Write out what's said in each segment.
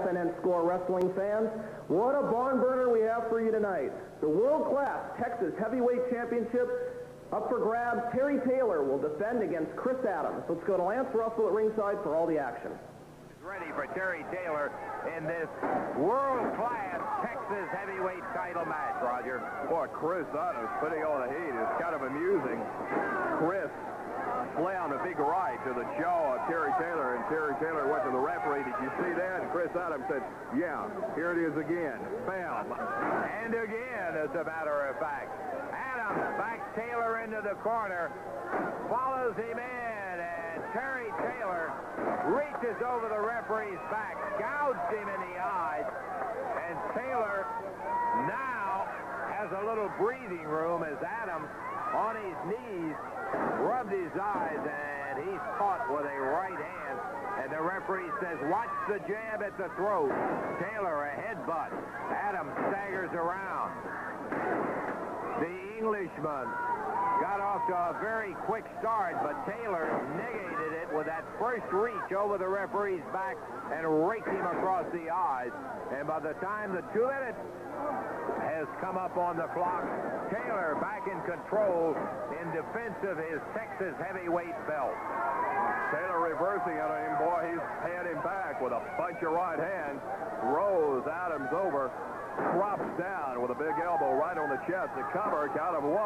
and Score Wrestling fans. What a barn burner we have for you tonight. The world-class Texas Heavyweight Championship up for grabs. Terry Taylor will defend against Chris Adams. Let's go to Lance Russell at ringside for all the action. Ready for Terry Taylor in this world-class Texas heavyweight title match, Roger. Boy, Chris Adams putting on the heat is kind of amusing. Chris slammed a big right to the jaw of Terry Taylor, and Terry Taylor went to the referee. Did you see that? And Chris Adams said, yeah, here it is again. Bam. And again, as a matter of fact. Adams backs Taylor into the corner, follows him in, and Terry Taylor reaches over the referee's back, gouged him in the eyes, and Taylor now has a little breathing room as Adams, on his knees, rubbed his eyes, and he's caught with a right hand, and the referee says, watch the jab at the throat. Taylor, a headbutt. Adams staggers around. The Englishman got off to a very quick start, but Taylor negated it with that first reach over the referee's back and raked him across the eyes. And by the time the 2 minutes has come up on the clock, Taylor back in control in defense of his Texas heavyweight belt. Taylor reversing on him. Boy, he's had him back with a bunch of right hands. Rolls Adams over. Drops down with a big elbow right on the chest to cover. Count of 1.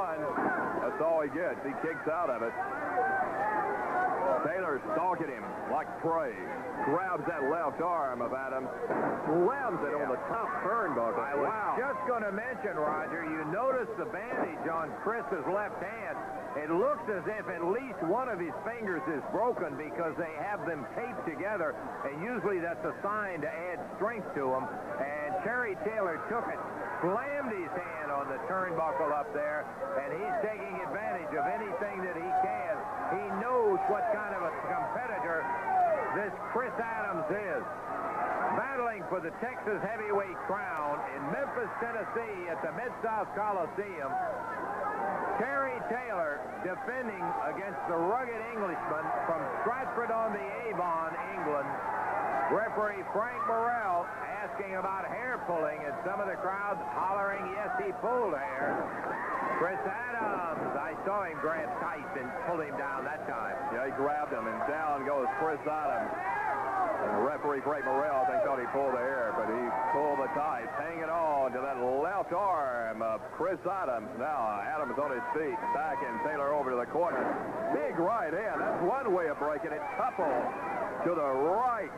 That's all he gets. He kicks out of it. Taylor stalking him like prey. Grabs that left arm of Adams. Slams it on the top turnbuckle. I was just going to mention, Roger, you notice the bandage on Chris's left hand. It looks as if at least one of his fingers is broken because they have them taped together, and usually that's a sign to add strength to them. And Terry Taylor took it, slammed his hand on the turnbuckle up there, and he's taking advantage of anything that he can. He knows what kind of a competitor this Chris Adams is. Battling for the Texas heavyweight crown in Memphis, Tennessee at the Mid-South Coliseum, Terry Taylor defending against the rugged Englishman from Stratford-on-the-Avon, England. Referee Frank Morrell asking about hair pulling, and some of the crowd hollering, yes, he pulled hair. Chris Adams, I saw him grab Tyson, pull him down that time. Yeah, he grabbed him, and down goes Chris Adams. And the referee, Frank Morrell, I think thought he pulled the hair, but he pulled the tights, hanging on to that left arm of Chris Adams. Now, Adams on his feet, backing Taylor over to the corner. Big right hand. That's one way of breaking it. Couple to the right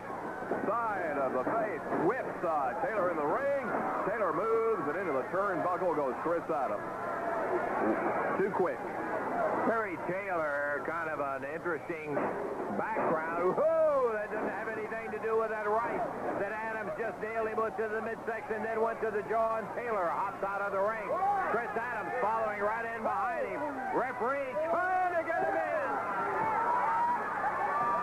side of the face. Whips Taylor in the ring. Taylor moves, and into the turnbuckle goes Chris Adams. Too quick. Terry Taylor, kind of an interesting background. Whoa, that doesn't have anything to do with that right that Adams just nailed him to the midsection, then went to the jaw, and Taylor hops out of the ring. Chris Adams following right in behind him. Referee trying to get him in.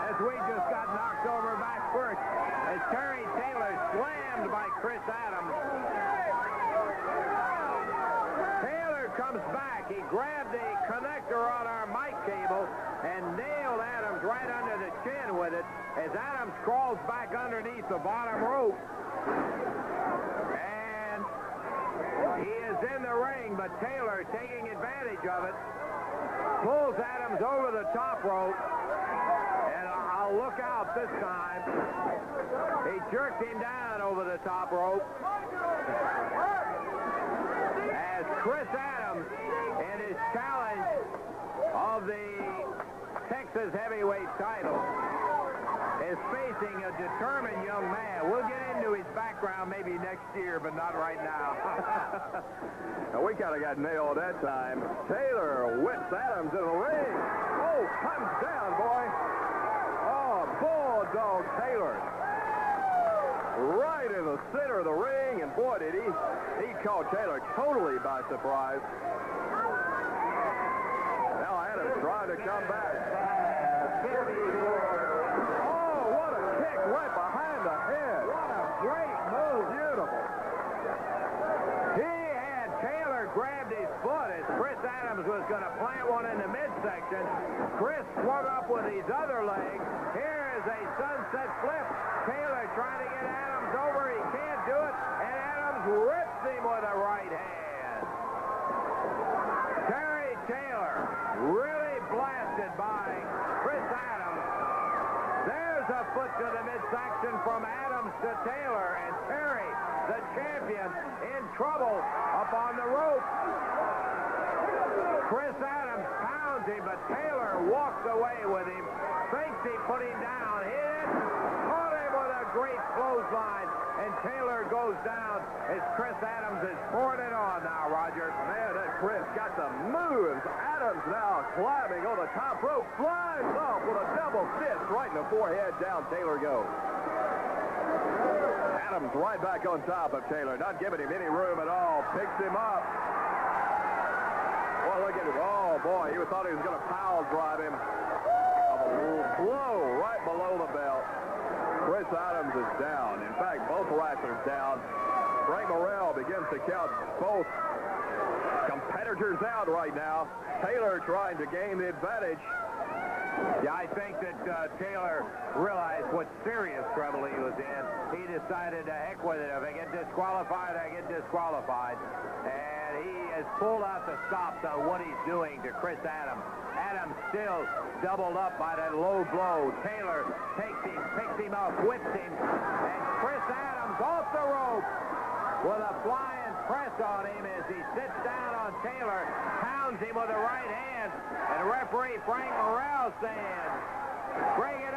As we just got knocked over back first, as Terry Taylor slammed by Chris Adams. Taylor comes back. He grabbed the connector on our mic cable and nailed Adams right under the chin with it as Adams crawls back underneath the bottom rope. And he is in the ring, but Taylor, taking advantage of it, pulls Adams over the top rope. And I'll look out this time. He jerked him down over the top rope. As Chris Adams, in his challenge of the Texas heavyweight title, is facing a determined young man. We'll get into his background maybe next year, but not right now. Now, we kind of got nailed that time. Taylor whips Adams in the ring. Oh, comes down, boy. Oh, Bulldog Taylor. Right in the center of the ring, and boy, did he caught Taylor totally by surprise. Now Adams trying to come back. Oh, what a kick right behind the head. What a great move. Beautiful. He had Taylor grabbed his foot as Chris Adams was going to plant one in the midsection. Chris swung up with his other leg. Here is a sunset flip. Taylor trying to get Adams over. Adams to Taylor, and Terry, the champion, in trouble up on the rope. Chris Adams pounds him, but Taylor walks away with him, thinks he put him down, hit, caught him with a great clothesline, and Taylor goes down as Chris Adams is pouring it on now, Roger. Man, that Chris got the moves. Adams now climbing on the top rope, flies off with a double fist right in the forehead. Down Taylor goes. Adams right back on top of Taylor, not giving him any room at all. Picks him up. Well, look at him. Oh, boy, he thought he was going to pile drive him. A blow right below the belt. Chris Adams is down. In fact, both wrestlers down. Frank Morrell begins to count both competitors out right now. Taylor trying to gain the advantage. Yeah, I think that Taylor realized what serious trouble he was in. He decided to heck with it. If I get disqualified, I get disqualified. And he has pulled out the stops on what he's doing to Chris Adams. Adams still doubled up by that low blow. Taylor takes him, picks him up, whips him, and Chris Adams off the rope with a flying press on him as he sits down on Taylor, pounds him with the right hand, and referee Frank Morrell saying, bring it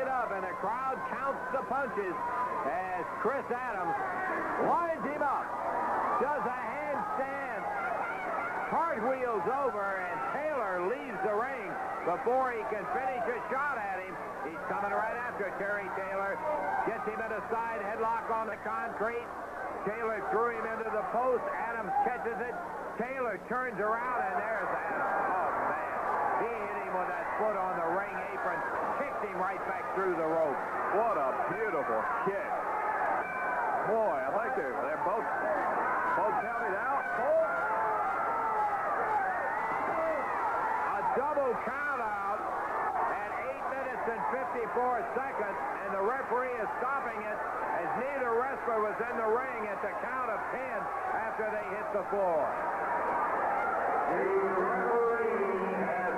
up, and the crowd counts the punches as Chris Adams lines him up, does a handstand, cartwheels over, and Taylor leaves the ring before he can finish a shot at him. He's coming right after Terry Taylor, gets him in a side headlock on the concrete. Taylor threw him into the post. Adams catches it. Taylor turns around, and there's Adams. Oh, man. He hit him with that foot on the ring apron, kicked him right back through the rope. What a beautiful kick. Boy, I think they're both counted out. A double count out at 8 minutes and 54 seconds, and the referee is stopping it as neither wrestler was in the ring at the count of 10 after they hit the floor. The referee has